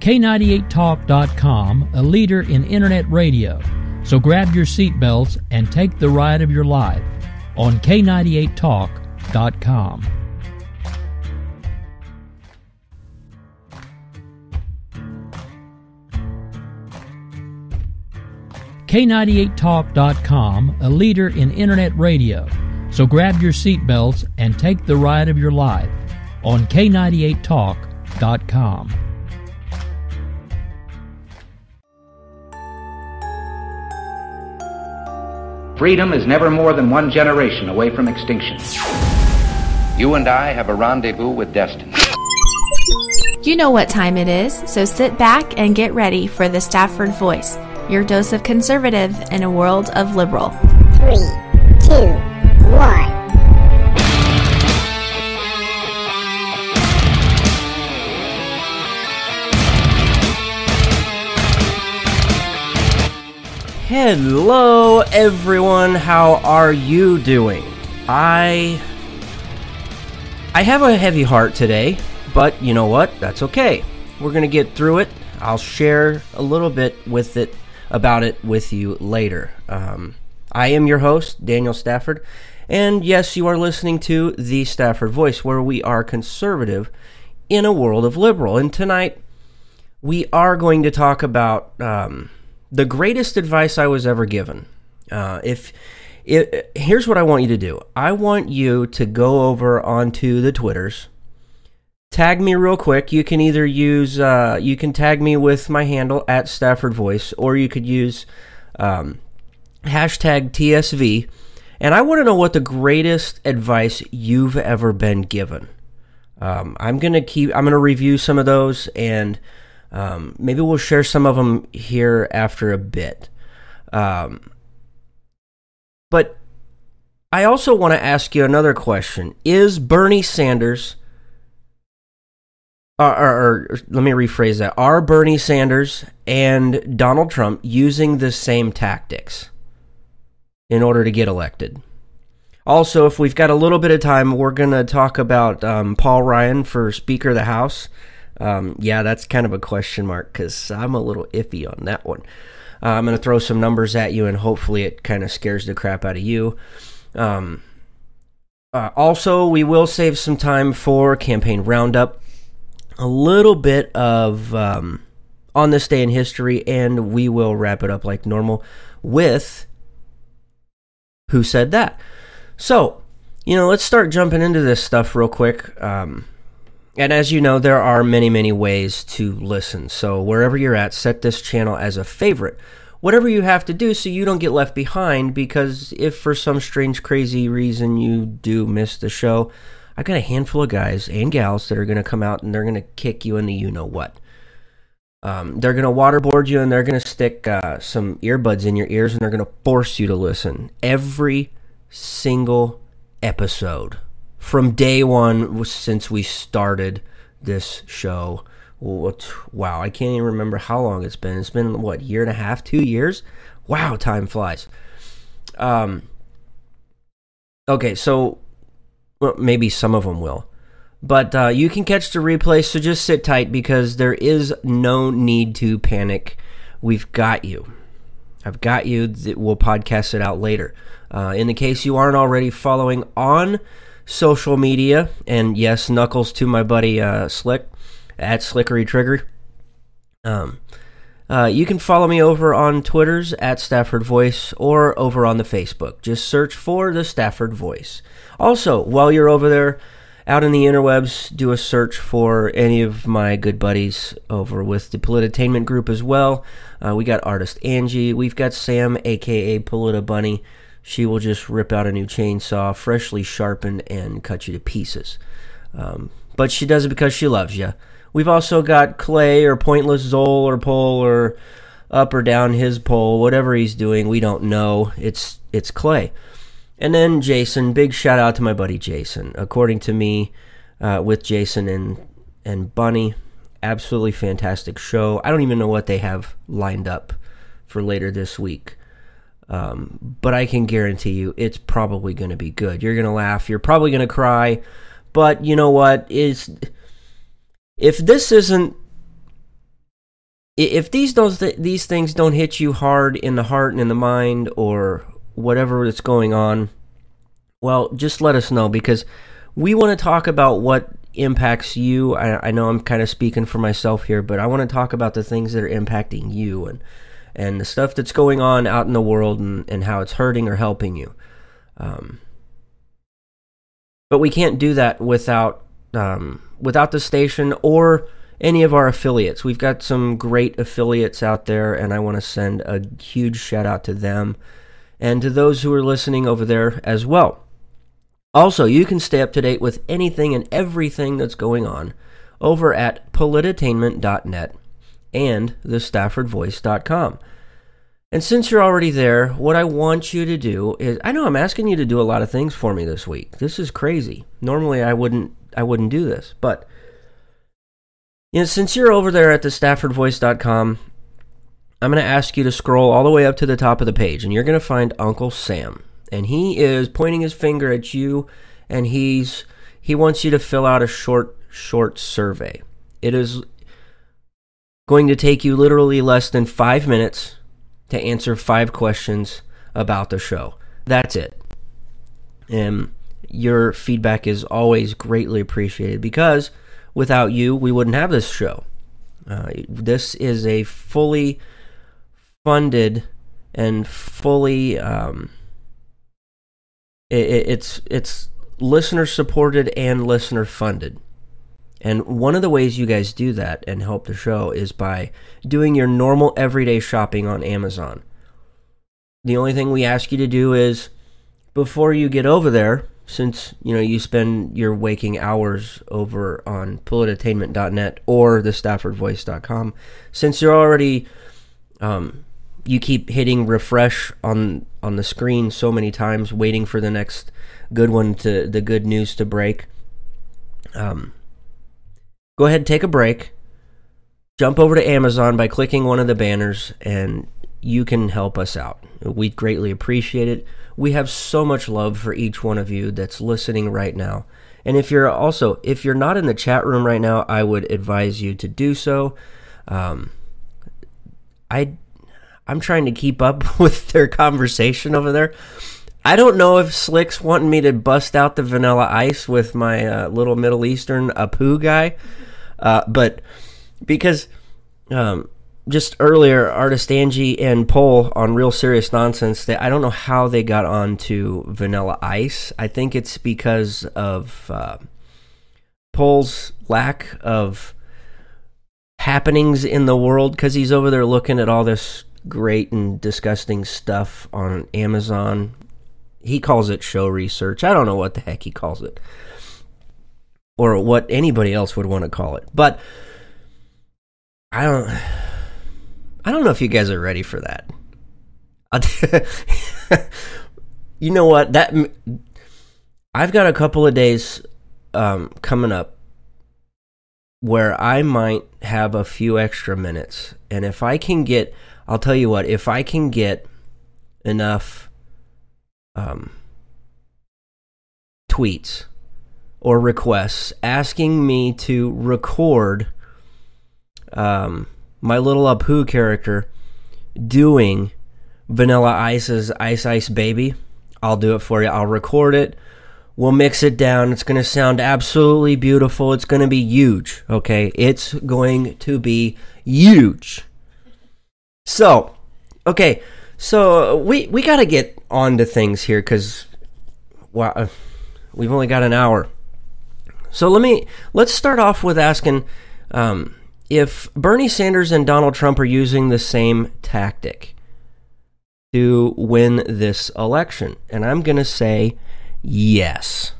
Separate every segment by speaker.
Speaker 1: K98talk.com, a leader in internet radio. So grab your seatbelts and take the ride of your life on K98talk.com. K98talk.com, a leader in internet radio. So grab your seatbelts and take the ride of your life on K98talk.com.
Speaker 2: Freedom is never more than one generation away from extinction. You and I have a rendezvous with destiny.
Speaker 3: You know what time it is, so sit back and get ready for the Stafford Voice, your dose of conservative in a world of liberal.
Speaker 4: 3, 2, 1.
Speaker 5: Hello everyone, how are you doing? I have a heavy heart today, but you know what? That's okay. We're going to get through it. I'll share a little bit about it with you later. I am your host, Daniel Stafford, and yes, you are listening to the Stafford Voice, where we are conservative in a world of liberal. And tonight, we are going to talk about the greatest advice I was ever given. Here's what I want you to do. I want you to go over onto the Twitters, tag me real quick. You can either use, you can tag me with my handle at Stafford Voice, or you could use hashtag TSV. And I want to know what the greatest advice you've ever been given. I'm gonna review some of those, and maybe we'll share some of them here after a bit. But I also want to ask you another question. Is Bernie Sanders, or let me rephrase that, are Bernie Sanders and Donald Trump using the same tactics in order to get elected? Also, if we've got a little bit of time, we're going to talk about Paul Ryan for Speaker of the House. Yeah, that's kind of a question mark because I'm a little iffy on that one. I'm going to throw some numbers at you, and hopefully it kind of scares the crap out of you. Also, we will save some time for campaign roundup, a little bit of on this day in history, and we will wrap it up like normal with Who Said That? So, let's start jumping into this stuff real quick. And as you know, there are many, many ways to listen. So wherever you're at, set this channel as a favorite. Whatever you have to do so you don't get left behind, because if for some strange, crazy reason you do miss the show, I got a handful of guys and gals that are going to come out and they're going to kick you in the you-know-what. They're going to waterboard you, and they're going to stick some earbuds in your ears, and they're going to force you to listen every single episode. From day one, since we started this show. Wow, I can't even remember how long it's been. It's been, what, year and a half, 2 years? Wow, time flies. Okay, so well, maybe some of them will. But you can catch the replay, so just sit tight because there is no need to panic. We've got you. I've got you. We'll podcast it out later. In the case you aren't already following on social media, and yes, knuckles to my buddy Slick at Slickery Trigger. You can follow me over on Twitter's at Stafford Voice, or over on the Facebook. Just search for the Stafford Voice. Also, while you're over there out in the interwebs, do a search for any of my good buddies over with the Politainment group as well. We got artist Angie. We've got Sam, a.k.a. Polita Bunny. She will just rip out a new chainsaw, freshly sharpened, and cut you to pieces. But she does it because she loves you. We've also got Clay, or Pointless Zol, or Pole, or up or down his pole, whatever he's doing, we don't know. It's Clay. And then Jason, big shout out to my buddy Jason. According to me, with Jason and Bunny, absolutely fantastic show. I don't even know what they have lined up for later this week. But I can guarantee you it's probably going to be good. You're going to laugh. You're probably going to cry. But you know what? If this isn't if these things don't hit you hard in the heart and in the mind or whatever that's going on, well, just let us know, because we want to talk about what impacts you. I know I'm kind of speaking for myself here, but I want to talk about the things that are impacting you and the stuff that's going on out in the world and how it's hurting or helping you. But we can't do that without the station or any of our affiliates. We've got some great affiliates out there, and I want to send a huge shout out to them and to those who are listening over there as well. Also, you can stay up to date with anything and everything that's going on over at polititainment.net and thestaffordvoice.com. And since you're already there, what I want you to do is, I know I'm asking you to do a lot of things for me this week. This is crazy. Normally I wouldn't do this, but since you're over there at thestaffordvoice.com, I'm going to ask you to scroll all the way up to the top of the page, and you're going to find Uncle Sam. And he is pointing his finger at you, and he wants you to fill out a short survey. It is going to take you literally less than 5 minutes to answer 5 questions about the show. That's it. And your feedback is always greatly appreciated, because without you, we wouldn't have this show. This is a fully funded and fully... It's listener supported and listener funded. And one of the ways you guys do that and help the show is by doing your normal everyday shopping on Amazon. The only thing we ask you to do is, before you get over there, since you spend your waking hours over on polititainment.net or thestaffordvoice.com, since you're already you keep hitting refresh on the screen so many times, waiting for the next good news to break. Go ahead, take a break, jump over to Amazon by clicking one of the banners, and you can help us out. We greatly appreciate it. We have so much love for each one of you that's listening right now. And if you're not in the chat room right now, I would advise you to do so. I'm trying to keep up with their conversation over there. I don't know if Slick's wanting me to bust out the vanilla ice with my little Middle Eastern Apu guy, but because just earlier, Artist Angie and Pole on Real Serious Nonsense, I don't know how they got on to vanilla ice. I think it's because of Pole's lack of happenings in the world, because he's over there looking at all this great and disgusting stuff on Amazon. He calls it show research. I don't know what the heck he calls it, or what anybody else would want to call it. But I don't know if you guys are ready for that. You know what? I've got a couple of days coming up where I might have a few extra minutes, and if I can get, I'll tell you what, if I can get enough tweets or requests asking me to record my little Apu character doing Vanilla Ice's Ice Ice Baby, I'll do it for you. I'll record it. We'll mix it down. It's going to sound absolutely beautiful. It's going to be huge, okay? It's going to be huge. So, okay, so we got to get on to things here, because wow, we've only got an hour. So let's start off with asking if Bernie Sanders and Donald Trump are using the same tactic to win this election. And I'm going to say yes.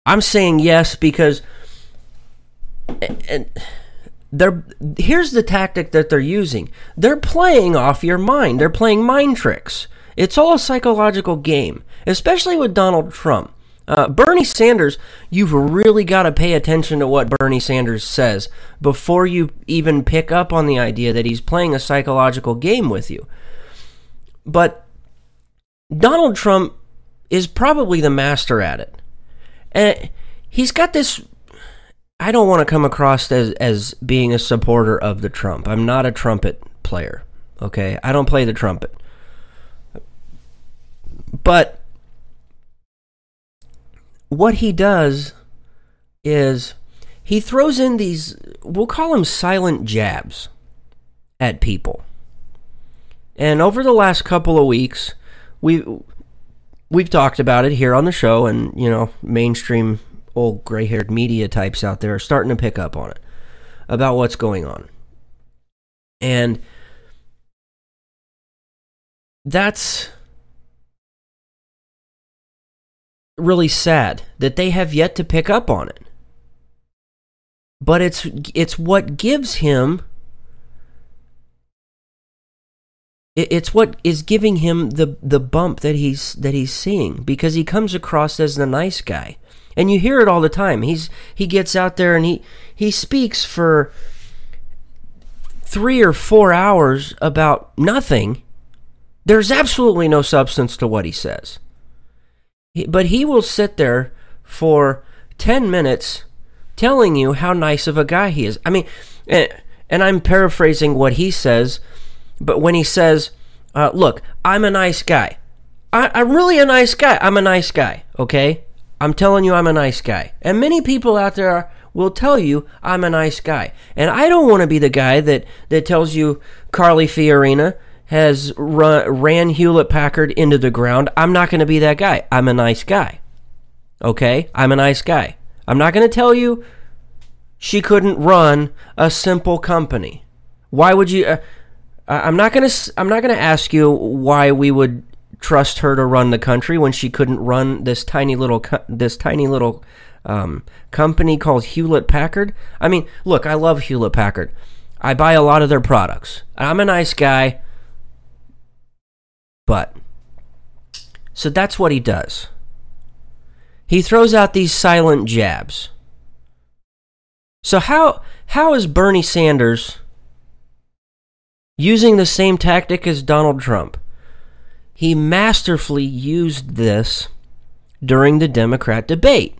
Speaker 5: I'm saying yes because here's the tactic that they're using. They're playing off your mind. They're playing mind tricks. It's all a psychological game, especially with Donald Trump. Bernie Sanders, you've really got to pay attention to what Bernie Sanders says before you even pick up on the idea that he's playing a psychological game with you. But Donald Trump is probably the master at it. And he's got this I don't want to come across as being a supporter of the Trump. I'm not a trumpet player, okay? I don't play the trumpet. But what he does is he throws in these, we'll call them silent jabs at people. And over the last couple of weeks, we've talked about it here on the show, and, you know, mainstream old gray-haired media types out there are starting to pick up on it, about what's going on. And that's really sad that they have yet to pick up on it. But it's what gives him, it's what is giving him the bump that he's seeing, because he comes across as the nice guy. And you hear it all the time. He gets out there and he speaks for 3 or 4 hours about nothing. There's absolutely no substance to what he says. But he will sit there for 10 minutes telling you how nice of a guy he is. I mean, and I'm paraphrasing what he says, but when he says, look, I'm a nice guy. I'm really a nice guy. I'm a nice guy, okay? I'm telling you I'm a nice guy. And many people out there will tell you I'm a nice guy. And I don't want to be the guy that tells you Carly Fiorina has ran Hewlett-Packard into the ground. I'm not going to be that guy. I'm a nice guy. Okay? I'm a nice guy. I'm not going to tell you she couldn't run a simple company. Why would you... I'm not going to ask you why we would trust her to run the country when she couldn't run this tiny little company called Hewlett-Packard. I mean, look, I love Hewlett-Packard. I buy a lot of their products. I'm a nice guy. But, so that's what he does. He throws out these silent jabs. So how is Bernie Sanders using the same tactic as Donald Trump? He masterfully used this during the Democrat debate.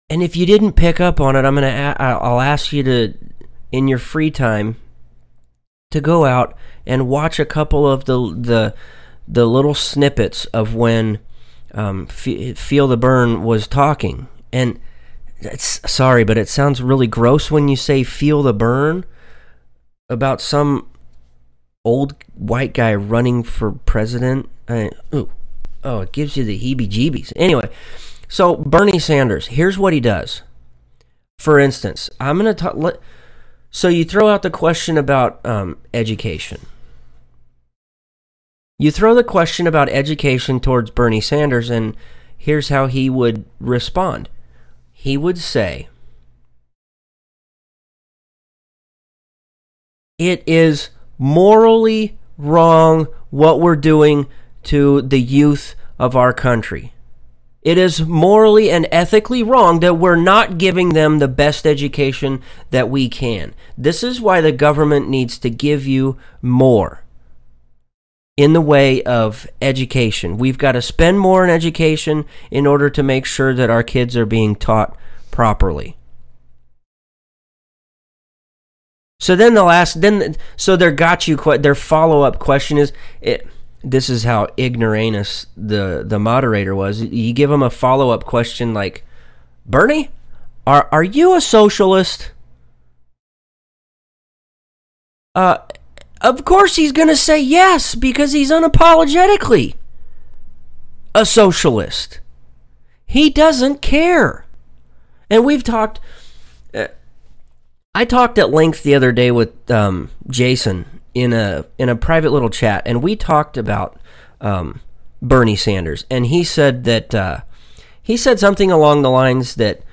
Speaker 5: And if you didn't pick up on it, I'll ask you to, in your free time, to go out and watch a couple of the little snippets of when Feel the Burn was talking. And sorry, but it sounds really gross when you say feel the burn about some old white guy running for president. It gives you the heebie-jeebies. Anyway, so Bernie Sanders, here's what he does. For instance, I'm going to talk... So you throw out the question about education. You throw the question about education towards Bernie Sanders, and here's how he would respond. He would say, it is morally wrong what we're doing to the youth of our country. It is morally and ethically wrong that we're not giving them the best education that we can. This is why the government needs to give you more in the way of education. We've got to spend more in education in order to make sure that our kids are being taught properly. So then their follow-up question is, this is how ignoramus the moderator was. You give him a follow-up question like, Bernie, are you a socialist? Of course he's going to say yes, because he's unapologetically a socialist. He doesn't care. And we've talked... I talked at length the other day with Jason in a private little chat, and we talked about Bernie Sanders, and he said that he said something along the lines that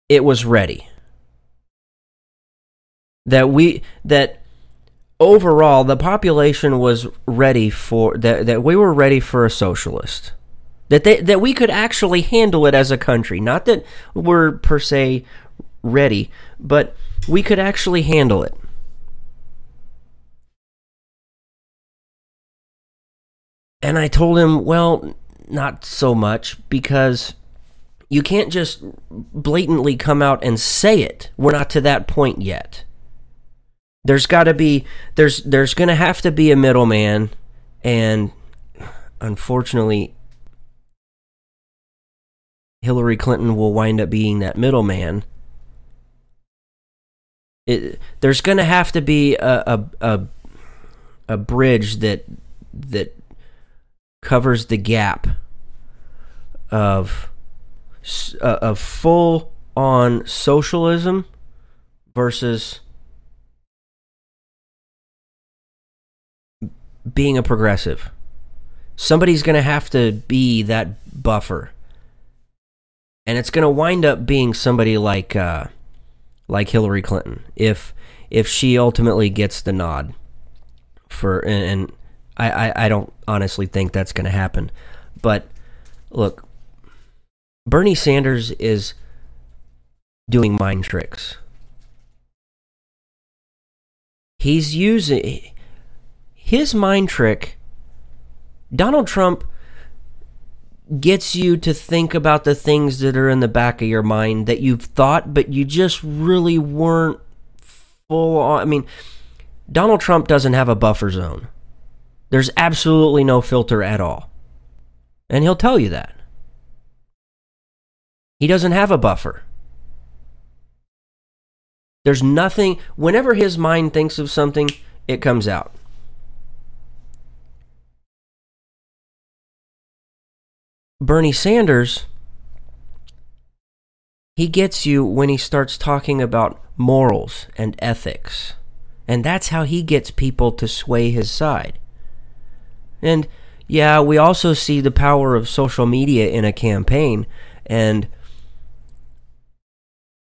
Speaker 5: it was ready, that overall the population was ready for that we were ready for a socialist, that we could actually handle it as a country, not that we're per se ready, but we could actually handle it. And I told him, well, not so much, because you can't just blatantly come out and say it. We're not to that point yet. There's got to be, there's going to have to be a middleman, and unfortunately, Hillary Clinton will wind up being that middleman. There's going to have to be a bridge that covers the gap of full on socialism versus being a progressive. Somebody's going to have to be that buffer, and it's going to wind up being somebody like Hillary Clinton, if she ultimately gets the nod. And I don't honestly think that's going to happen. But look, Bernie Sanders is doing mind tricks. He's using his mind trick. Donald Trump gets you to think about the things that are in the back of your mind that you've thought, but you just really weren't full on. I mean, Donald Trump doesn't have a buffer zone. There's absolutely no filter at all. And he'll tell you that. He doesn't have a buffer. There's nothing, whenever his mind thinks of something, it comes out. Bernie Sanders, he gets you when he starts talking about morals and ethics. And that's how he gets people to sway his side. And yeah, we also see the power of social media in a campaign. And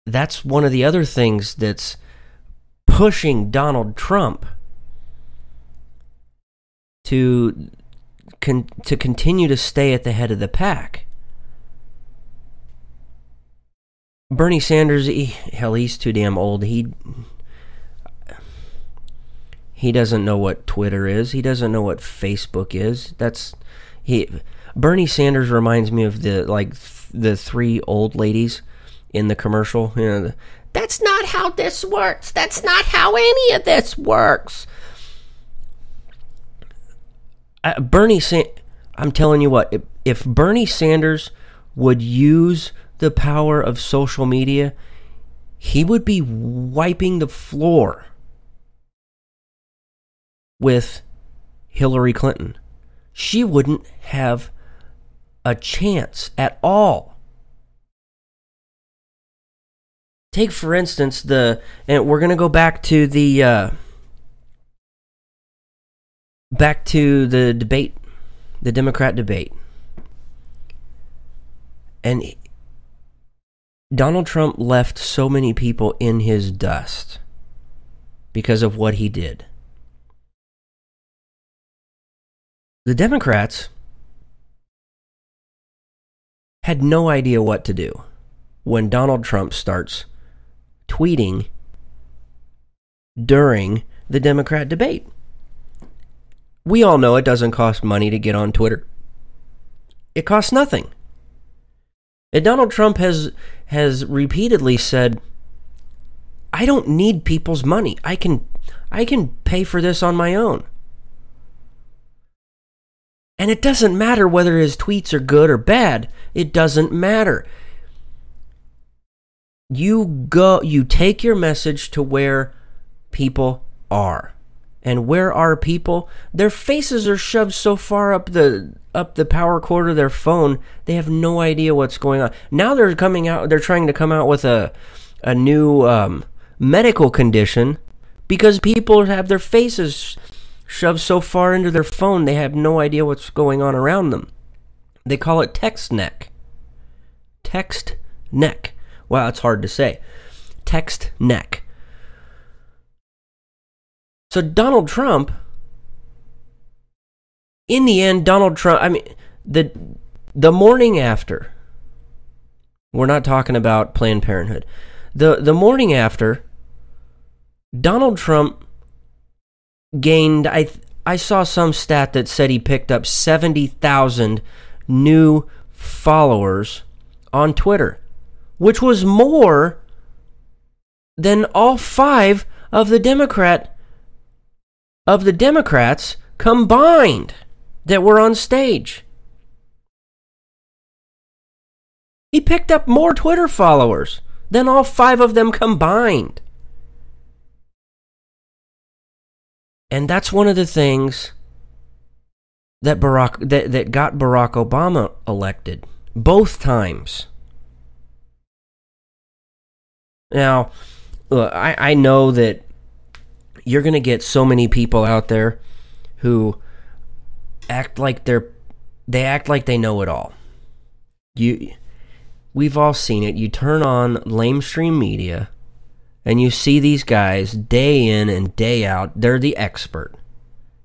Speaker 5: that's one of the other things that's pushing Donald Trump to continue to stay at the head of the pack. Bernie Sanders, he's too damn old. He doesn't know what Twitter is. He doesn't know what Facebook is. Bernie Sanders reminds me of the three old ladies in the commercial. You know, that's not how this works. That's not how any of this works. I'm telling you what, if Bernie Sanders would use the power of social media, he would be wiping the floor with Hillary Clinton. She wouldn't have a chance at all. Take, for instance, and we're going to go back to the debate, the Democrat debate. And Donald Trump left so many people in his dust because of what he did. The Democrats had no idea what to do when Donald Trump starts tweeting during the Democrat debate. We all know it doesn't cost money to get on Twitter. It costs nothing. And Donald Trump has repeatedly said, I don't need people's money. I can pay for this on my own. And it doesn't matter whether his tweets are good or bad. It doesn't matter. You take your message to where people are. And where are people? Their faces are shoved so far up the power cord of their phone, they have no idea what's going on. Now they're trying to come out with a new medical condition because people have their faces shoved so far into their phone they have no idea what's going on around them. They call it text neck. Text neck. Wow, it's hard to say. Text neck. So Donald Trump, in the end, the morning after, we're not talking about Planned Parenthood. The morning after, Donald Trump gained, I saw some stat that said he picked up 70,000 new followers on Twitter, which was more than all 5 of the Democrats combined that were on stage. He picked up more Twitter followers than all 5 of them combined. And that's one of the things that that got Barack Obama elected both times. Now, look, I know that you're going to get so many people out there who act like they know it all. We've all seen it. You turn on lamestream media and you see these guys day in and day out. They're the expert.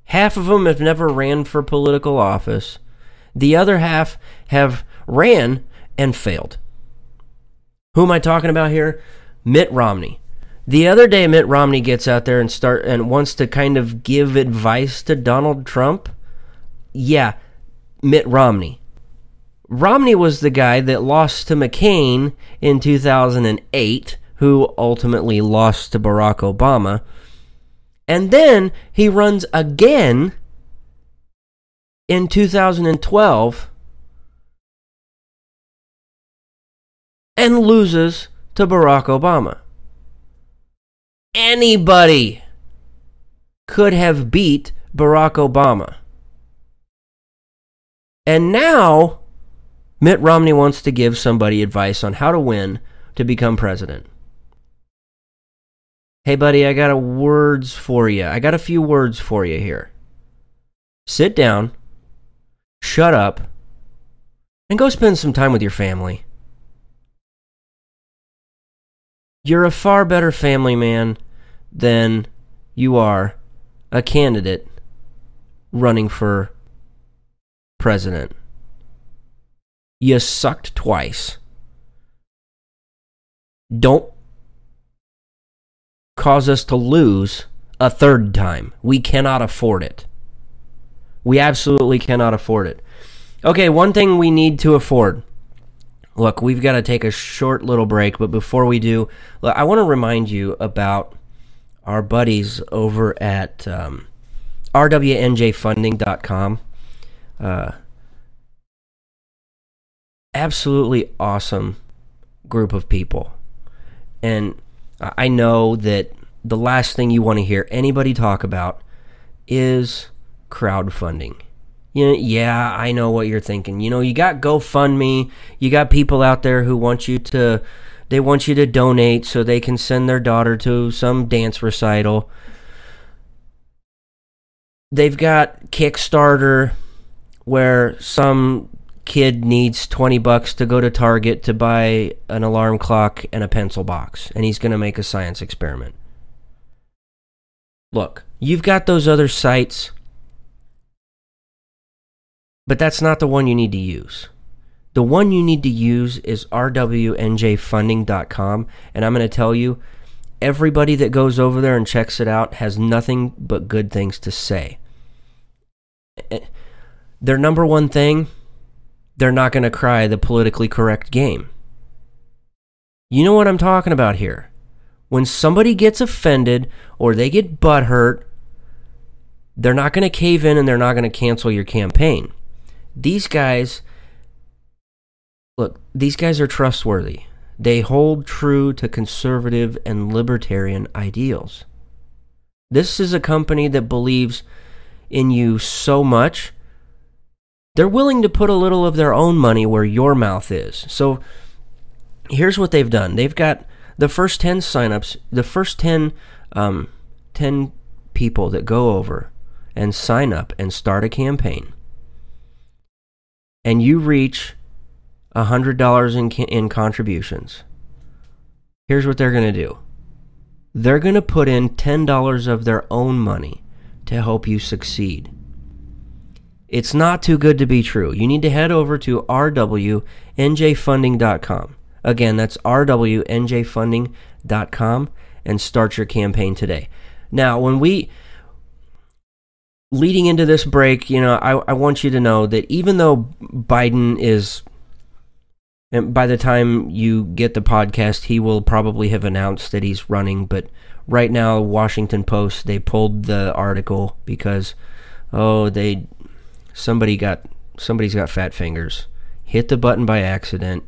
Speaker 5: Half of them have never ran for political office. The other half have ran and failed. Who am I talking about here? Mitt Romney. The other day, Mitt Romney gets out there and wants to kind of give advice to Donald Trump. Yeah, Mitt Romney. Romney was the guy that lost to McCain in 2008, who ultimately lost to Barack Obama. And then he runs again in 2012 and loses to Barack Obama. Anybody could have beat Barack Obama. And now Mitt Romney wants to give somebody advice on how to win to become president. Hey, buddy, I got a few words for you here. Sit down, shut up, and go spend some time with your family. You're a far better family man than you are a candidate running for president. You sucked twice. Don't cause us to lose a third time. We cannot afford it. We absolutely cannot afford it. Okay, one thing we need to afford. Look, we've got to take a short little break, but before we do, I want to remind you about our buddies over at rwnjfunding.com. Absolutely awesome group of people. And I know that the last thing you want to hear anybody talk about is crowdfunding. Yeah, I know what you're thinking. You got GoFundMe. You got people out there who want you to donate so they can send their daughter to some dance recital. They've got Kickstarter where some kid needs $20 to go to Target to buy an alarm clock and a pencil box, and he's going to make a science experiment. Look, you've got those other sites, but that's not the one you need to use. The one you need to use is rwnjfunding.com, and I'm going to tell you, everybody that goes over there and checks it out has nothing but good things to say. Their number one thing, they're not going to cry the politically correct game. You know what I'm talking about here. When somebody gets offended or they get butthurt, they're not going to cave in and they're not going to cancel your campaign. These guys are trustworthy. They hold true to conservative and libertarian ideals. This is a company that believes in you so much, they're willing to put a little of their own money where your mouth is. So here's what they've done. They've got the first 10 signups, the first 10 people that go over and sign up and start a campaign, and you reach $100 in contributions. Here's what they're going to do. They're going to put in $10 of their own money to help you succeed. It's not too good to be true. You need to head over to rwnjfunding.com. Again, that's rwnjfunding.com and start your campaign today. Now, when leading into this break, I want you to know that even though Biden is, and by the time you get the podcast, he will probably have announced that he's running, but right now, Washington Post, they pulled the article because, somebody's got fat fingers. Hit the button by accident.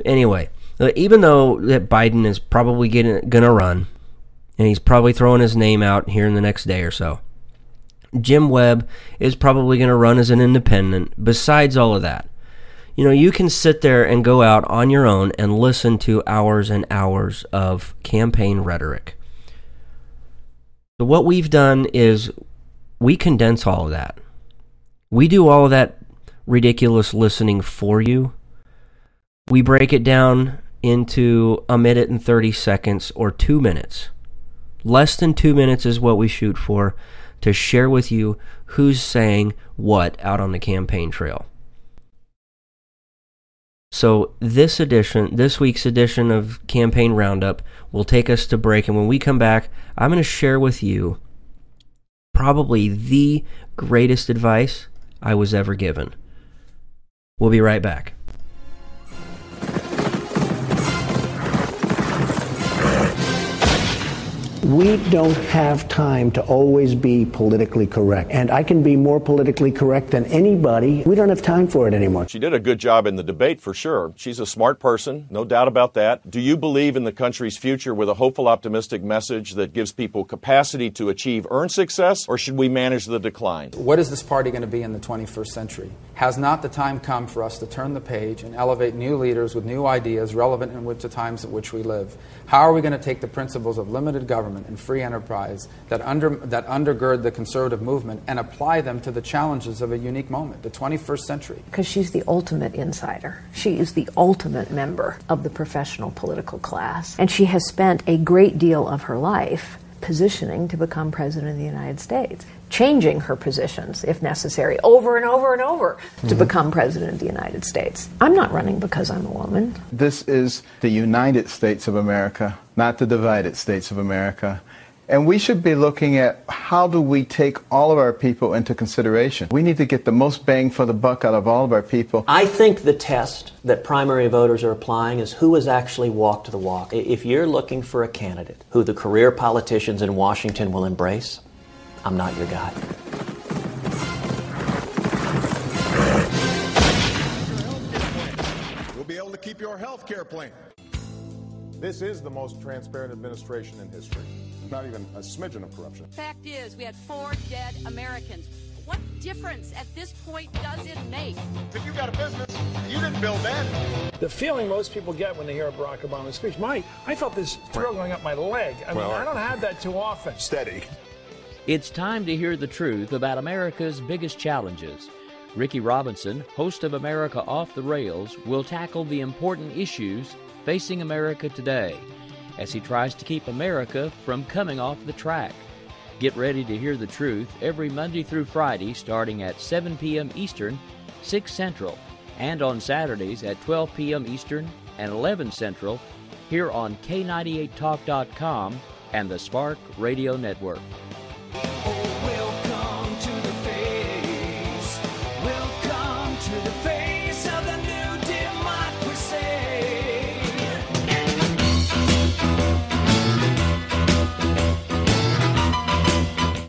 Speaker 5: Anyway, even though that Biden is probably going to run, and he's probably throwing his name out here in the next day or so, Jim Webb is probably going to run as an independent. Besides all of that, you can sit there and go out on your own and listen to hours and hours of campaign rhetoric. So what we've done is we condense all of that. We do all of that ridiculous listening for you. We break it down into a minute and 30 seconds or 2 minutes. Less than 2 minutes is what we shoot for, to share with you who's saying what out on the campaign trail. So this week's edition of Campaign Roundup will take us to break, and when we come back, I'm going to share with you probably the greatest advice I was ever given. We'll be right back.
Speaker 6: We don't have time to always be politically correct. And I can be more politically correct than anybody. We don't have time for it anymore.
Speaker 7: She did a good job in the debate, for sure. She's a smart person, no doubt about that. Do you believe in the country's future with a hopeful, optimistic message that gives people capacity to achieve earned success, or should we manage the decline?
Speaker 8: What is this party going to be in the 21st century? Has not the time come for us to turn the page and elevate new leaders with new ideas relevant in the times in which we live? How are we going to take the principles of limited government and free enterprise that undergird the conservative movement and apply them to the challenges of a unique moment, the 21st century?
Speaker 9: Because she's the ultimate insider. She is the ultimate member of the professional political class. And she has spent a great deal of her life positioning to become president of the United States, changing her positions, if necessary, over and over and over to become president of the United States. I'm not running because I'm a woman.
Speaker 10: This is the United States of America, not the divided States of America. And we should be looking at how do we take all of our people into consideration. We need to get the most bang for the buck out of all of our people.
Speaker 11: I think the test that primary voters are applying is who has actually walked the walk. If you're looking for a candidate who the career politicians in Washington will embrace, I'm not your guy.
Speaker 12: We'll be able to keep your health care plan. This is the most transparent administration in history. Not even a smidgen of corruption.
Speaker 13: Fact is, we had 4 dead Americans. What difference at this point does it make?
Speaker 12: If you got a business, you didn't build that.
Speaker 14: The feeling most people get when they hear a Barack Obama speech, I felt this thrill going up my leg. I don't have that too often.
Speaker 12: Steady.
Speaker 1: It's time to hear the truth about America's biggest challenges. Ricky Robinson, host of America Off the Rails, will tackle the important issues facing America today as he tries to keep America from coming off the track. Get ready to hear the truth every Monday through Friday starting at 7 p.m. Eastern, 6 Central, and on Saturdays at 12 p.m. Eastern and 11 Central here on K98Talk.com and the Spark Radio Network.
Speaker 15: Welcome to the face. Welcome to the face of the new democracy.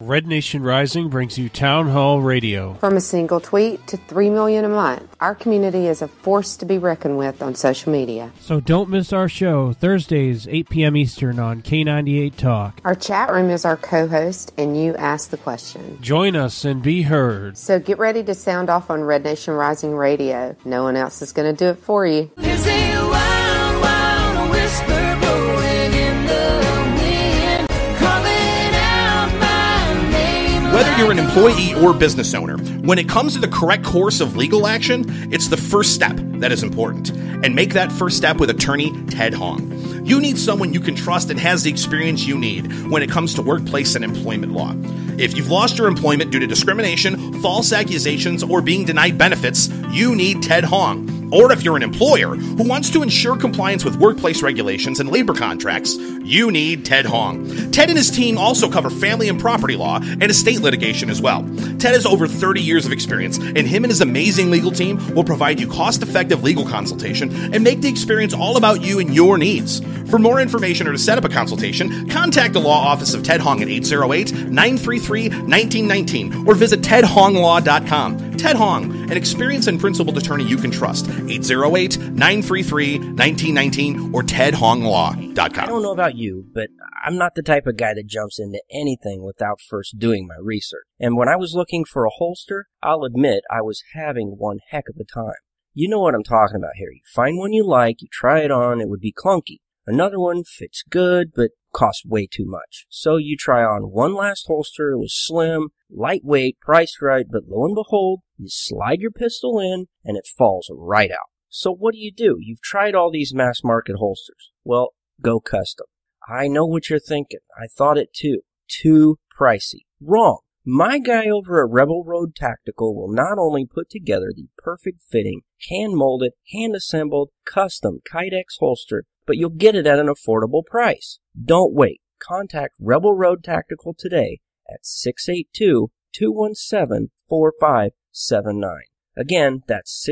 Speaker 16: Red Nation Rising brings you Town Hall Radio.
Speaker 17: From a single tweet to 3 million a month, our community is a force to be reckoned with on social media.
Speaker 16: So don't miss our show, Thursdays, 8 p.m. Eastern on K98 Talk.
Speaker 17: Our chat room is our co-host, and you ask the question.
Speaker 16: Join us and be heard.
Speaker 17: So get ready to sound off on Red Nation Rising Radio. No one else is going to do it for you.
Speaker 15: There's a wild, wild whisper blowing in the wind, calling out my name.
Speaker 18: Whether you're an employee or business owner, when it comes to the correct course of legal action, it's the first step that is important. And make that first step with attorney Ted Hong. You need someone you can trust and has the experience you need when it comes to workplace and employment law. If you've lost your employment due to discrimination, false accusations, or being denied benefits, you need Ted Hong. Or if you're an employer who wants to ensure compliance with workplace regulations and labor contracts, you need Ted Hong. Ted and his team also cover family and property law and estate litigation as well. Ted has over 30 years of experience, and him and his amazing legal team will provide you cost-effective legal consultation and make the experience all about you and your needs. For more information or to set up a consultation, contact the law office of Ted Hong at 808-933-1919 or visit tedhonglaw.com. Ted Hong, an experienced and principled attorney you can trust. 808-933-1919 or tedhonglaw.com.
Speaker 5: I don't know about you, but I'm not the type of guy that jumps into anything without first doing my research. And when I was looking for a holster, I'll admit I was having one heck of a time. You know what I'm talking about here. You find one you like, you try it on, it would be clunky. Another one fits good, but costs way too much. So you try on one last holster, it was slim, lightweight, priced right, but lo and behold, you slide your pistol in, and it falls right out. So what do? You've tried all these mass market holsters. Well, go custom. I know what you're thinking. I thought it too. Too pricey. Wrong. My guy over at Rebel Road Tactical will not only put together the perfect fitting, hand-molded, hand-assembled, custom Kydex holster, but you'll get it at an affordable price. Don't wait. Contact Rebel Road Tactical today at 682-217-4579. Again, that's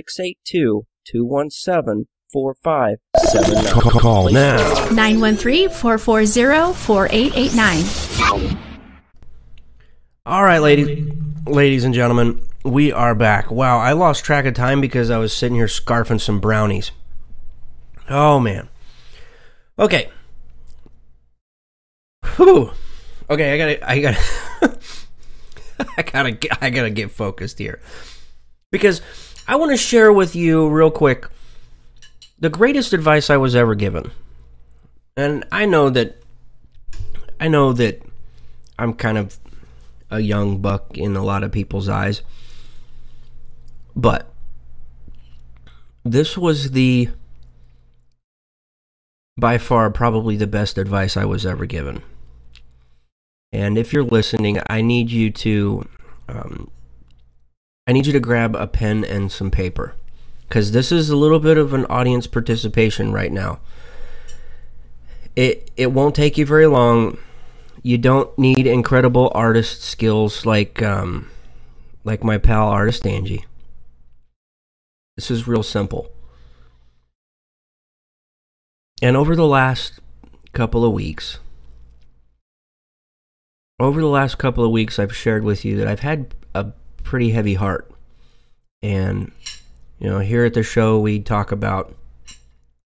Speaker 5: 682-217-4579.
Speaker 3: Call now. 913-440-4889.
Speaker 5: All right, ladies and gentlemen, we are back. Wow, I lost track of time because I was sitting here scarfing some brownies. Oh, man. Okay. Whew. Okay, I gotta get focused here. Because I want to share with you real quick the greatest advice I was ever given. And I know that I'm kind of a young buck in a lot of people's eyes. But this was by far probably the best advice I was ever given. And if you're listening, I need you to grab a pen and some paper, because this is a little bit of an audience participation right now. It won't take you very long. You don't need incredible artist skills like my pal artist Angie. This is real simple. And over the last couple of weeks, I've shared with you that I've had a pretty heavy heart. And, here at the show, we talk about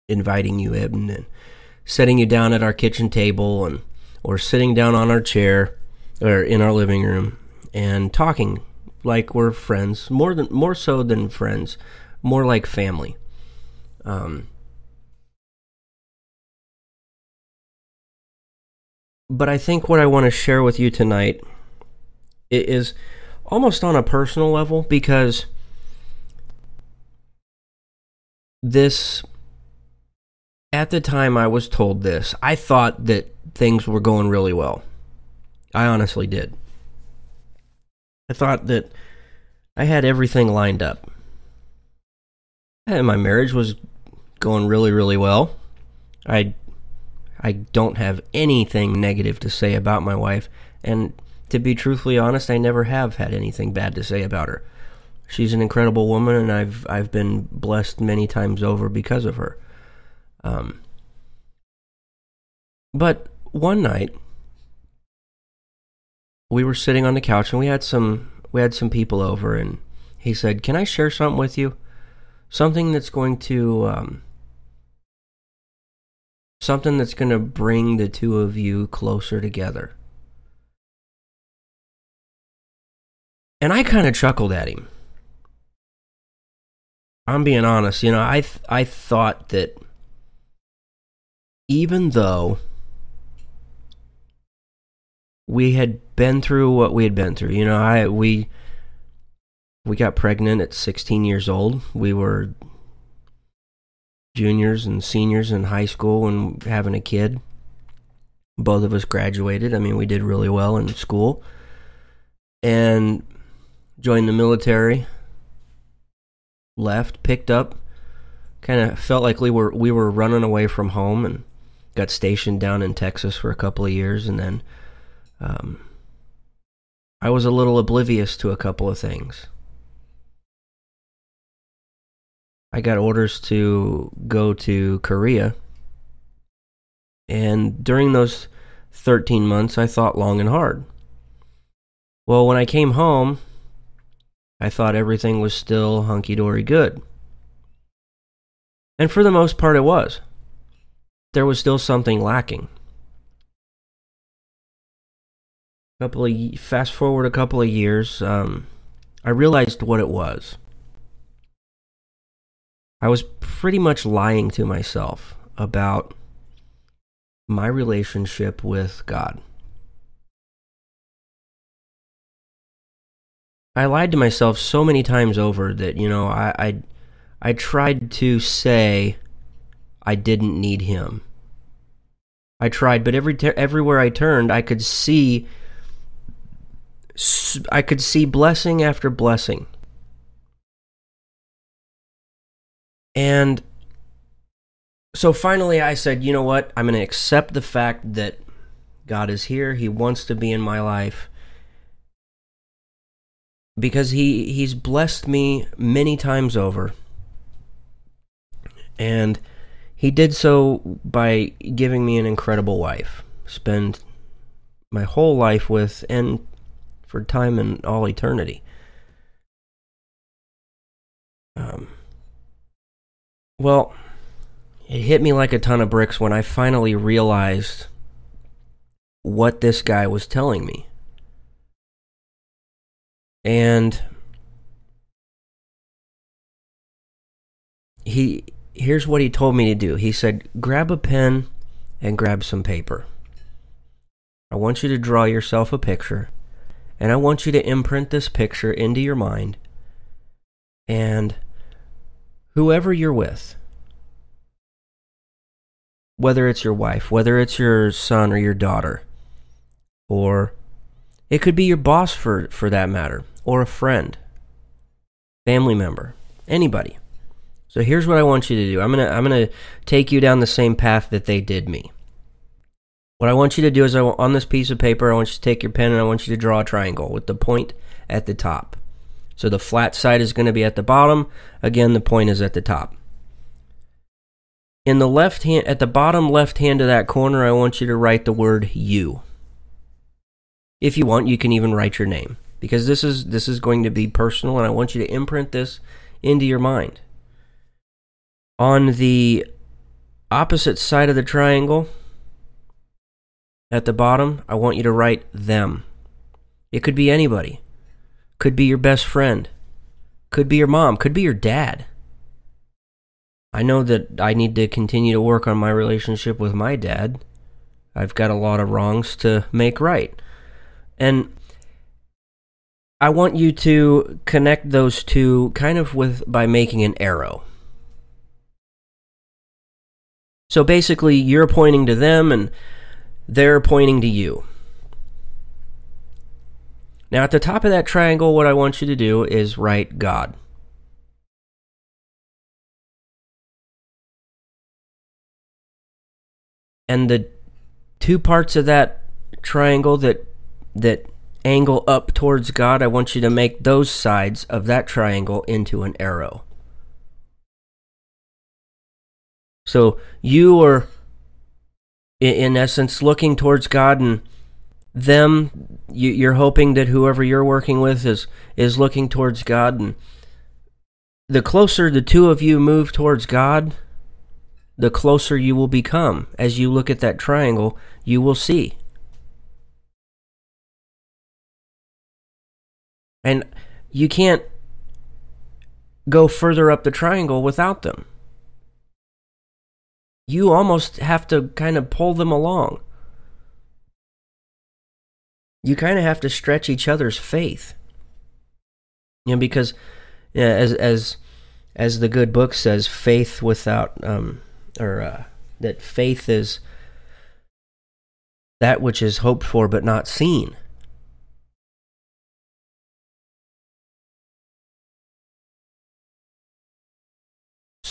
Speaker 5: inviting you in and setting you down at our kitchen table or sitting down on our chair or in our living room and talking like we're friends, more so than friends, more like family. But I think what I want to share with you tonight is almost on a personal level, because at the time I was told this, I thought that things were going really well. I honestly did. I thought that I had everything lined up. And my marriage was going really, really well. I don't have anything negative to say about my wife, and to be truthfully honest, I never have had anything bad to say about her. She's an incredible woman, and I've been blessed many times over because of her. But one night, we were sitting on the couch, and we had some people over, and he said, "Can I share something with you? Something that's going to bring the two of you closer together." And I kind of chuckled at him. I'm being honest, I thought that even though we had been through what we had been through, we got pregnant at 16 years old. We were juniors and seniors in high school and having a kid. Both of us graduated. We did really well in school. And joined the military. Left, picked up kind of felt like we were running away from home, and got stationed down in Texas for a couple of years, and then I was a little oblivious to a couple of things. I got orders to go to Korea, and during those 13 months, I thought long and hard. Well, when I came home, I thought everything was still hunky-dory good. And for the most part, it was. There was still something lacking. Fast forward a couple of years, I realized what it was. I was pretty much lying to myself about my relationship with God. I lied to myself so many times over that, I tried to say I didn't need him. I tried, but everywhere I turned, I could see blessing after blessing. And so finally I said, you know what? I'm going to accept the fact that God is here. He wants to be in my life. Because he's blessed me many times over. And he did so by giving me an incredible wife. Spend my whole life with, and for time and all eternity. Well, it hit me like a ton of bricks when I finally realized what this guy was telling me. And here's what he told me to do. He said, grab a pen and grab some paper. I want you to draw yourself a picture, and I want you to imprint this picture into your mind. And whoever you're with, whether it's your wife, whether it's your son or your daughter, or it could be your boss for that matter, or a friend, family member, anybody. So here's what I want you to do. I'm gonna take you down the same path that they did me. What I want you to do is, on this piece of paper, I want you to take your pen and I want you to draw a triangle with the point at the top. So the flat side is going to be at the bottom. Again, the point is at the top. In the left hand, at the bottom left hand of that corner, I want you to write the word you. If you want, you can even write your name, because this is going to be personal, and I want you to imprint this into your mind. On the opposite side of the triangle, at the bottom, I want you to write them. It could be anybody. Could be your best friend. Could be your mom. Could be your dad. I know that I need to continue to work on my relationship with my dad. I've got a lot of wrongs to make right. And I want you to connect those two kind of by making an arrow. So basically, you're pointing to them and they're pointing to you. Now, at the top of that triangle, what I want you to do is write God. And the two parts of that triangle that angle up towards God, I want you to make those sides of that triangle into an arrow. So you are, in essence, looking towards God, and them, you're hoping that whoever you're working with is looking towards God. And the closer the two of you move towards God, the closer you will become. As you look at that triangle, you will see. And you can't go further up the triangle without them. You almost have to kind of pull them along. You kind of have to stretch each other's faith. Because as the good book says, faith without that faith is that which is hoped for but not seen.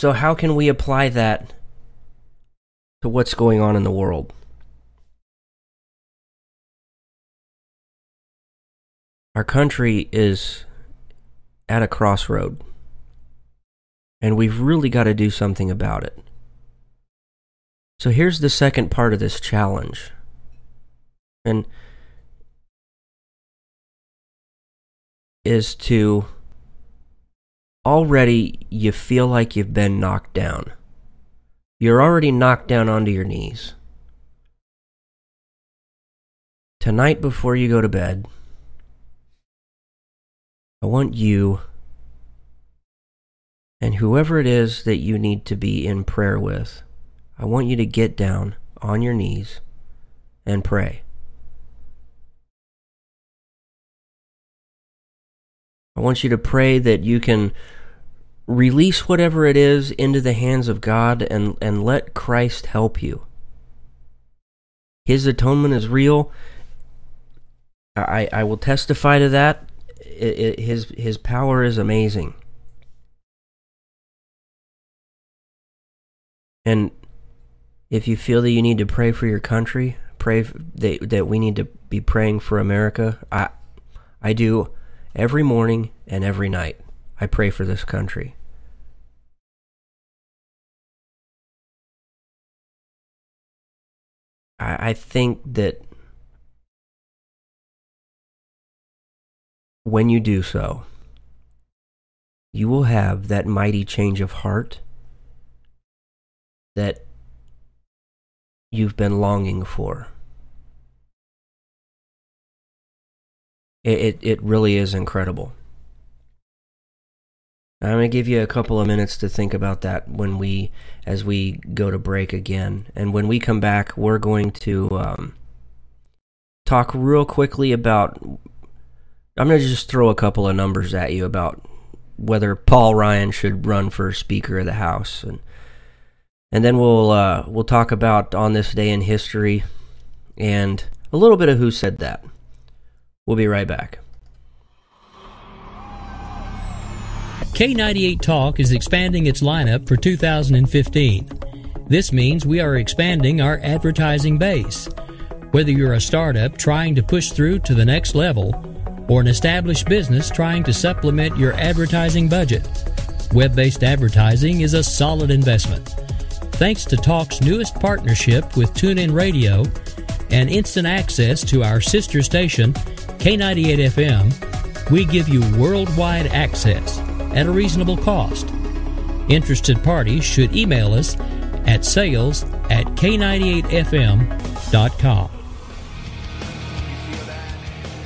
Speaker 5: So how can we apply that to what's going on in the world? Our country is at a crossroad, and we've really got to do something about it. So here's the second part of this challenge. And is to already you feel like you've been knocked down. You're already knocked down onto your knees. Tonight before you go to bed, I want you and whoever it is that you need to be in prayer with, I want you to get down on your knees and pray. I want you to pray that you can release whatever it is into the hands of God and let Christ help you. His atonement is real. I will testify to that. His power is amazing. And if you feel that you need to pray for your country, pray that we need to be praying for America. I do every morning and every night. I pray for this country. I think that when you do so, you will have that mighty change of heart that you've been longing for. It really is incredible. I'm going to give you a couple of minutes to think about that as we go to break again. And when we come back, we're going to talk real quickly about, I'm going to just throw a couple of numbers at you about whether Paul Ryan should run for Speaker of the House. And then we'll talk about on this day in history and a little bit of who said that. We'll be right back.
Speaker 1: K98 Talk is expanding its lineup for 2015. This means we are expanding our advertising base. Whether you're a startup trying to push through to the next level or an established business trying to supplement your advertising budget, web-based advertising is a solid investment. Thanks to Talk's newest partnership with TuneIn Radio and instant access to our sister station, K98 FM, we give you worldwide access at a reasonable cost. Interested parties should email us at sales@k98fm.com.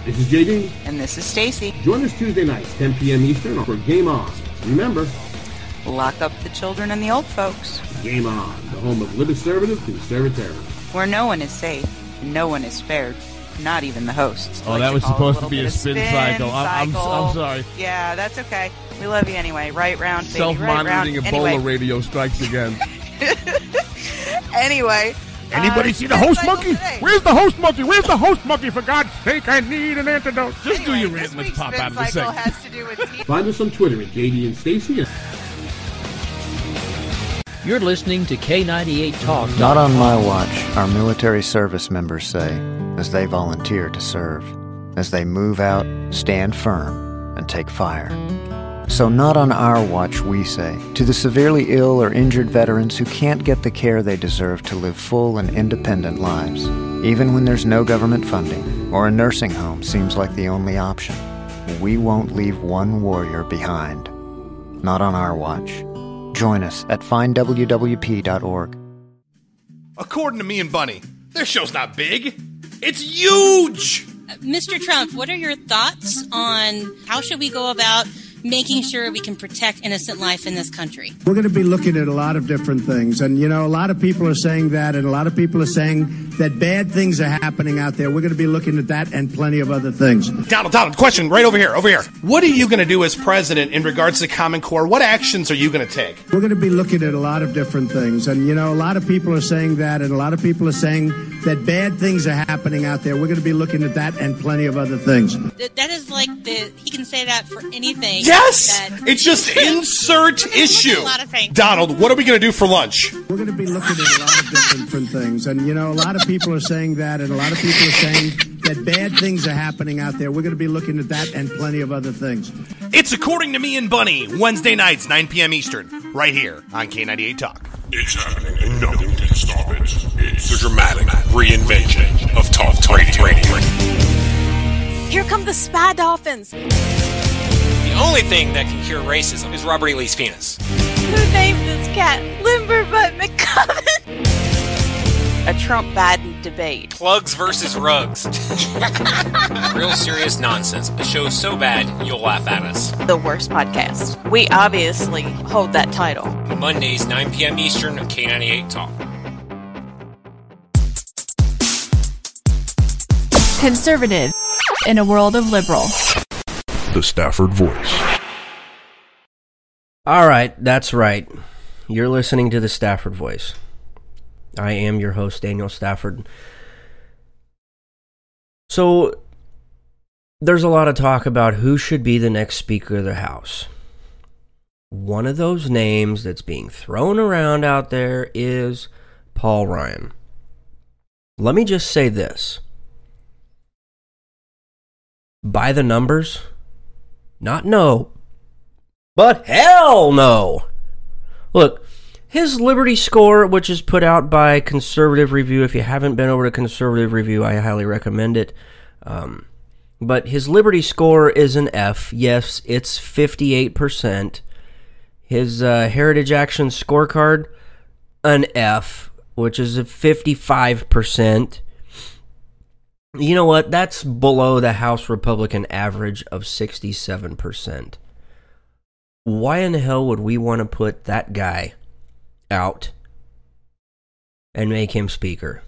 Speaker 19: This is JD.
Speaker 20: And this is Stacy.
Speaker 19: Join us Tuesday nights, 10 p.m. Eastern for Game On. Remember,
Speaker 20: lock up the children and the old folks.
Speaker 19: Game On, the home of libertative conservatism.
Speaker 20: Where no one is safe, no one is spared. Not even the hosts.
Speaker 21: Oh, that was supposed to be a spin cycle. I'm sorry.
Speaker 20: Yeah, that's okay. We love you anyway. Right round, baby.
Speaker 21: Self-monitoring
Speaker 20: right
Speaker 21: Ebola
Speaker 20: round.
Speaker 21: radio strikes again.
Speaker 20: Anyway.
Speaker 21: Anybody see the host monkey?
Speaker 20: Today.
Speaker 21: Where's the host monkey? Where's the host monkey? For God's sake, I need an antidote. Just
Speaker 20: anyway,
Speaker 21: do your rant. Let's pop out of the segment.
Speaker 20: has to do with
Speaker 19: Find us on Twitter at JD and Stacy.
Speaker 1: You're listening to K98 Talk.
Speaker 22: Not on my watch, our military service members say, as they volunteer to serve, as they move out, stand firm, and take fire. So not on our watch, we say, to the severely ill or injured veterans who can't get the care they deserve to live full and independent lives, even when there's no government funding or a nursing home seems like the only option. We won't leave one warrior behind. Not on our watch. Join us at findwwp.org.
Speaker 18: According to me and Bunny, their show's not big. It's huge!
Speaker 23: Mr. Trump, what are your thoughts on how should we go about making sure we can protect innocent life in this country?
Speaker 6: We're going to be looking at a lot of different things. And, you know, a lot of people are saying that, and a lot of people are saying that bad things are happening out there. We're going to be looking at that and plenty of other things.
Speaker 18: Donald, question right over here. What are you going to do as president in regards to Common Core? What actions are you going to take?
Speaker 6: We're going to be looking at a lot of different things. And, a lot of people are saying that, and a lot of people are saying that bad things are happening out there. We're going to be looking at that and plenty of other things.
Speaker 23: That is like he can say that for anything.
Speaker 18: Yes! It's just insert issue.
Speaker 23: A lot of things.
Speaker 18: Donald, what are we going to do for lunch?
Speaker 6: We're going to be looking at a lot of different things. And, a lot of people are saying that, and a lot of people are saying that bad things are happening out there. We're going to be looking at that and plenty of other things.
Speaker 18: It's According to Me and Bunny, Wednesday nights, 9 p.m. Eastern, right here on K98 Talk.
Speaker 2: It's happening and nothing can stop it. It's the dramatic reinvention of Talk Radio.
Speaker 4: Here come the spy dolphins.
Speaker 7: The only thing that can cure racism is Robert E. Lee's penis.
Speaker 4: Who named this cat Limberbutt McCubbin? A Trump-Biden debate.
Speaker 7: Plugs versus rugs. Real serious nonsense. The show's so bad, you'll laugh at us.
Speaker 4: The worst podcast. We obviously hold that title.
Speaker 7: Mondays, 9 p.m. Eastern on K98 Talk.
Speaker 3: Conservative in a world of liberal.
Speaker 2: The Stafford Voice.
Speaker 5: All right, that's right. You're listening to the Stafford Voice. I am your host, Daniel Stafford. So, there's a lot of talk about who should be the next Speaker of the House. One of those names that's being thrown around out there is Paul Ryan. Let me just say this. By the numbers, not no, but hell no. Look, his Liberty score, which is put out by Conservative Review, if you haven't been over to Conservative Review, I highly recommend it. But his Liberty score is an F. Yes, it's 58%. His Heritage Action scorecard, an F, which is a 55%. You know what? That's below the House Republican average of 67%. Why in the hell would we want to put that guy out and make him Speaker?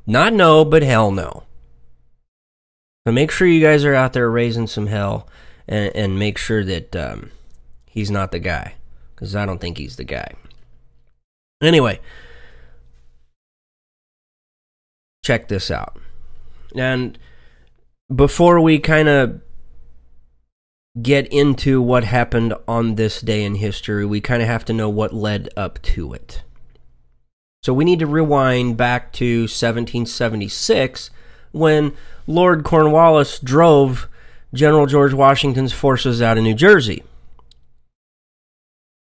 Speaker 5: Not no, but hell no. So make sure you guys are out there raising some hell and make sure that he's not the guy, because I don't think he's the guy. Anyway, check this out. And before we kind of get into what happened on this day in history, we kind of have to know what led up to it. So we need to rewind back to 1776 when Lord Cornwallis drove General George Washington's forces out of New Jersey.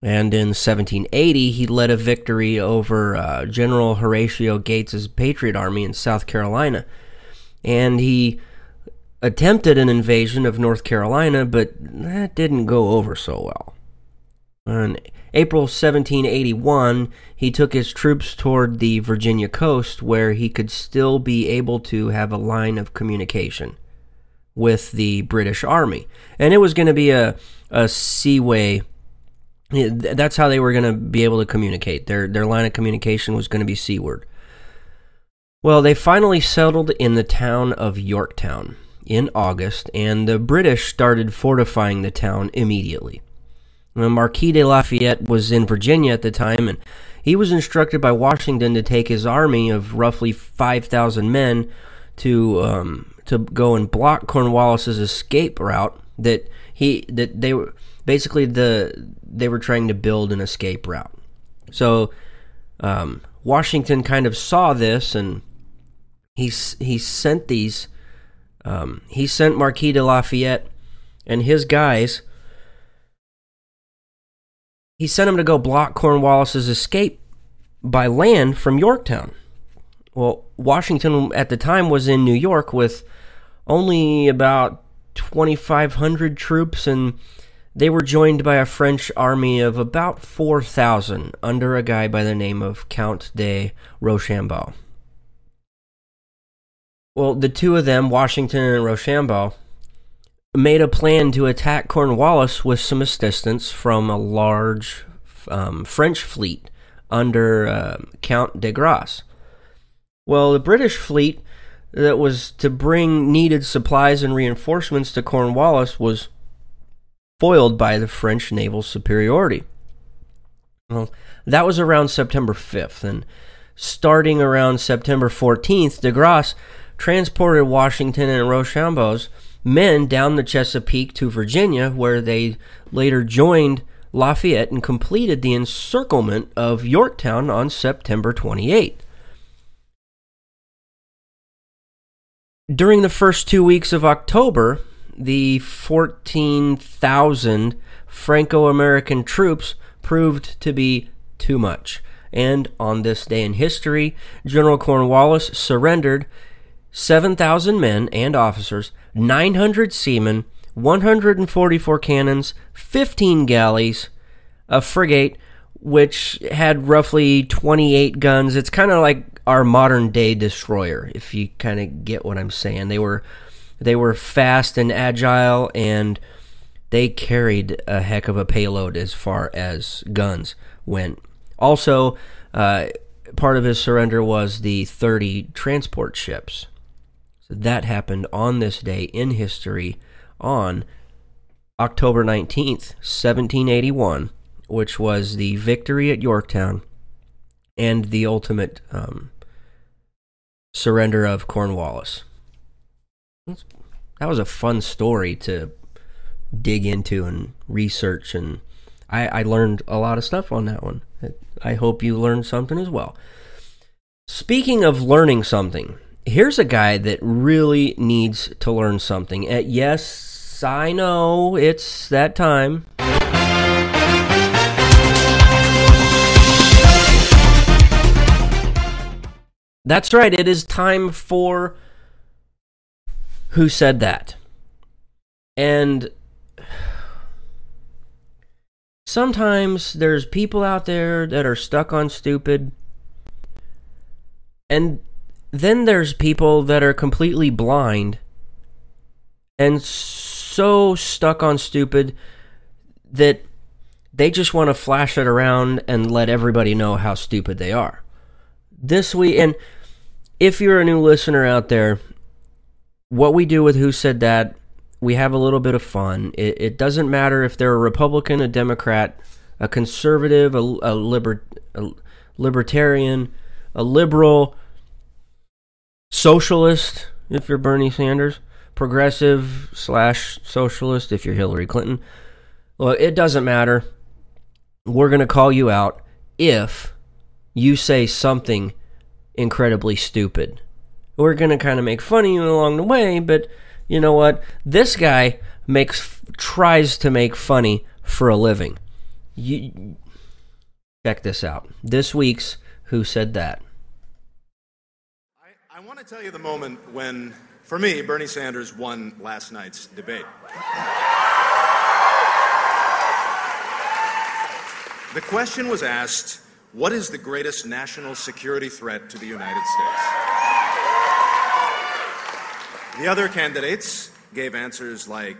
Speaker 5: And in 1780, he led a victory over General Horatio Gates's Patriot Army in South Carolina. And he attempted an invasion of North Carolina, but that didn't go over so well. On April 1781, he took his troops toward the Virginia coast, where he could still be able to have a line of communication with the British Army. And it was going to be a seaway. That's how they were going to be able to communicate. Their line of communication was going to be seaward. Well, they finally settled in the town of Yorktown in August, and the British started fortifying the town immediately. The Marquis de Lafayette was in Virginia at the time, and he was instructed by Washington to take his army of roughly 5,000 men to go and block Cornwallis's escape route. They were trying to build an escape route. So Washington kind of saw this, and he sent Marquis de Lafayette and his guys. He sent him to go block Cornwallis's escape by land from Yorktown. Well, Washington at the time was in New York with only about 2,500 troops, and they were joined by a French army of about 4,000 under a guy by the name of Count de Rochambeau. Well, the two of them, Washington and Rochambeau, made a plan to attack Cornwallis with some assistance from a large French fleet under Count de Grasse. Well, the British fleet that was to bring needed supplies and reinforcements to Cornwallis was foiled by the French naval superiority. Well, that was around September 5th, and starting around September 14th, de Grasse transported Washington and Rochambeau's men down the Chesapeake to Virginia, where they later joined Lafayette and completed the encirclement of Yorktown on September 28th. During the first 2 weeks of October, the 14,000 Franco-American troops proved to be too much. And on this day in history, General Cornwallis surrendered 7,000 men and officers, 900 seamen, 144 cannons, 15 galleys, a frigate which had roughly 28 guns. It's kind of like our modern day destroyer, if you kind of get what I'm saying. They were fast and agile, and they carried a heck of a payload as far as guns went. Also, part of his surrender was the 30 transport ships. So that happened on this day in history on October 19th, 1781, which was the victory at Yorktown and the ultimate surrender of Cornwallis. That was a fun story to dig into and research, and I learned a lot of stuff on that one. I hope you learned something as well. Speaking of learning something, here's a guy that really needs to learn something. Yes, I know, it's that time. That's right, it is time for Who Said That? And sometimes there's people out there that are stuck on stupid, and then there's people that are completely blind and so stuck on stupid that they just want to flash it around and let everybody know how stupid they are. This week, and if you're a new listener out there, what we do with Who Said That, we have a little bit of fun. It doesn't matter if they're a Republican, a Democrat, a conservative, a libertarian, a liberal, socialist, if you're Bernie Sanders, progressive / socialist, if you're Hillary Clinton. Well, it doesn't matter. We're going to call you out if you say something incredibly stupid. We're going to kind of make fun of you along the way, but you know what? This guy tries to make funny for a living. Check this out. This week's Who Said That?
Speaker 8: I want to tell you the moment when, for me, Bernie Sanders won last night's debate. The question was asked, what is the greatest national security threat to the United States? The other candidates gave answers like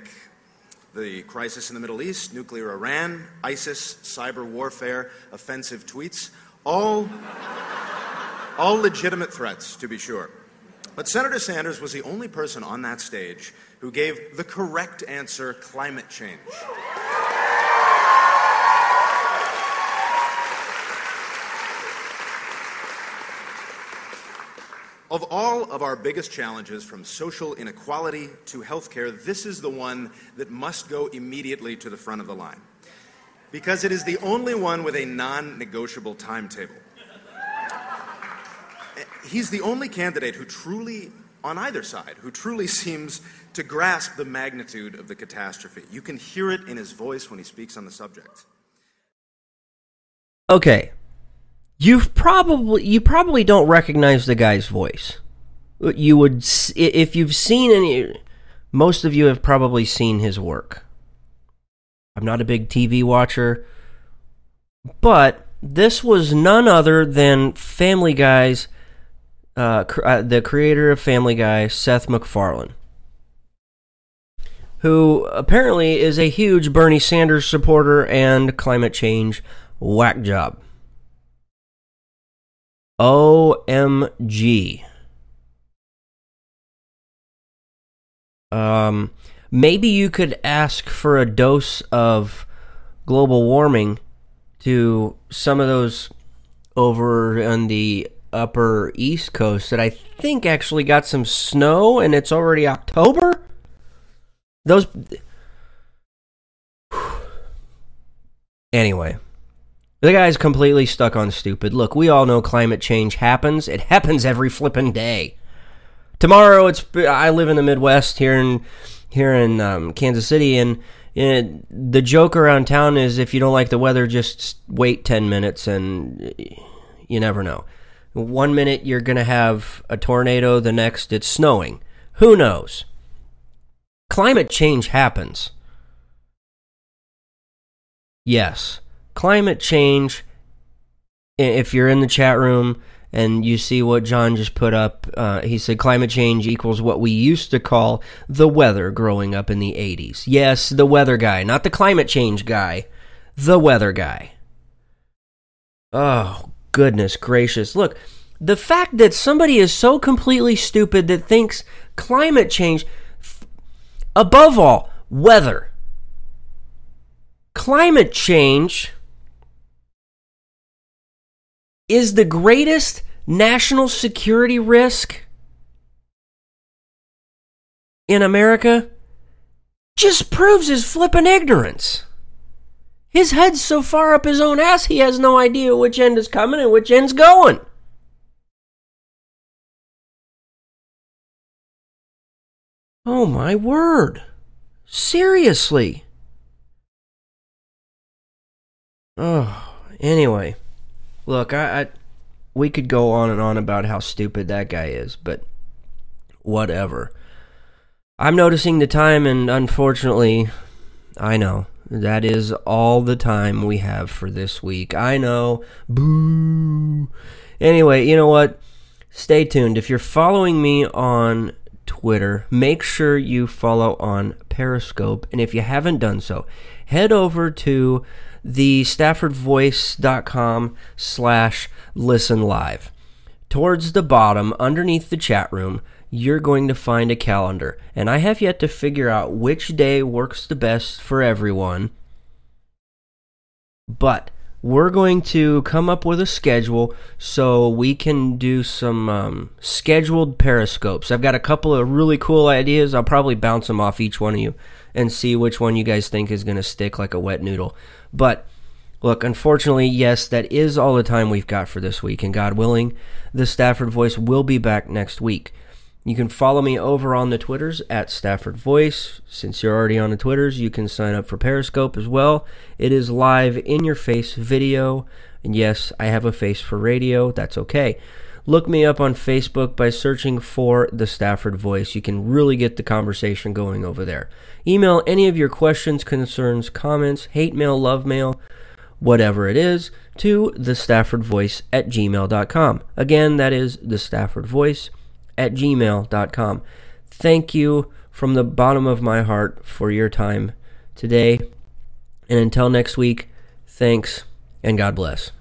Speaker 8: the crisis in the Middle East, nuclear Iran, ISIS, cyber warfare, offensive tweets, all legitimate threats, to be sure. But Senator Sanders was the only person on that stage who gave the correct answer: climate change. Of all of our biggest challenges, from social inequality to healthcare, this is the one that must go immediately to the front of the line, because it is the only one with a non-negotiable timetable. He's the only candidate who truly, on either side, who truly seems to grasp the magnitude of the catastrophe. You can hear it in his voice when he speaks on the subject.
Speaker 5: Okay. You probably don't recognize the guy's voice. You would, if you've seen any. Most of you have probably seen his work. I'm not a big TV watcher, but this was none other than Family Guy's, the creator of Family Guy, Seth MacFarlane, who apparently is a huge Bernie Sanders supporter and climate change whack job. OMG. Maybe you could ask for a dose of global warming to some of those over on the upper East Coast that I think actually got some snow and it's already October? Anyway, the guy's completely stuck on stupid. Look, we all know climate change happens. It happens every flippin' day. Tomorrow, I live in the Midwest here in Kansas City, and the joke around town is if you don't like the weather, just wait 10 minutes, and you never know. 1 minute you're going to have a tornado, the next it's snowing. Who knows? Climate change happens. Yes, climate change, if you're in the chat room and you see what John just put up, he said climate change equals what we used to call the weather growing up in the 80s. Yes, the weather guy, not the climate change guy, the weather guy. Oh, goodness gracious. Look, the fact that somebody is so completely stupid that thinks climate change, above all, weather. Climate change is the greatest national security risk in America just proves his flippin' ignorance. His head's so far up his own ass, he has no idea which end is coming and which end's going. Oh my word. Seriously. Oh, anyway. Look, we could go on and on about how stupid that guy is, but whatever. I'm noticing the time, and unfortunately, I know, that is all the time we have for this week. I know. Boo. Anyway, you know what? Stay tuned. If you're following me on Twitter, make sure you follow on Periscope, and if you haven't done so, head over to the staffordvoice.com/listen live. Towards the bottom, underneath the chat room, you're going to find a calendar. And I have yet to figure out which day works the best for everyone. But we're going to come up with a schedule so we can do some scheduled periscopes. I've got a couple of really cool ideas. I'll probably bounce them off each one of you and see which one you guys think is going to stick like a wet noodle. But look, unfortunately, yes, that is all the time we've got for this week. And God willing, the Stafford Voice will be back next week. You can follow me over on the Twitters at Stafford Voice. Since you're already on the Twitters, you can sign up for Periscope as well. It is live in-your-face video. And yes, I have a face for radio. That's okay. Look me up on Facebook by searching for the Stafford Voice. You can really get the conversation going over there. Email any of your questions, concerns, comments, hate mail, love mail, whatever it is, to thestaffordvoice@gmail.com. Again, that is thestaffordvoice@gmail.com. Thank you from the bottom of my heart for your time today. And until next week, thanks and God bless.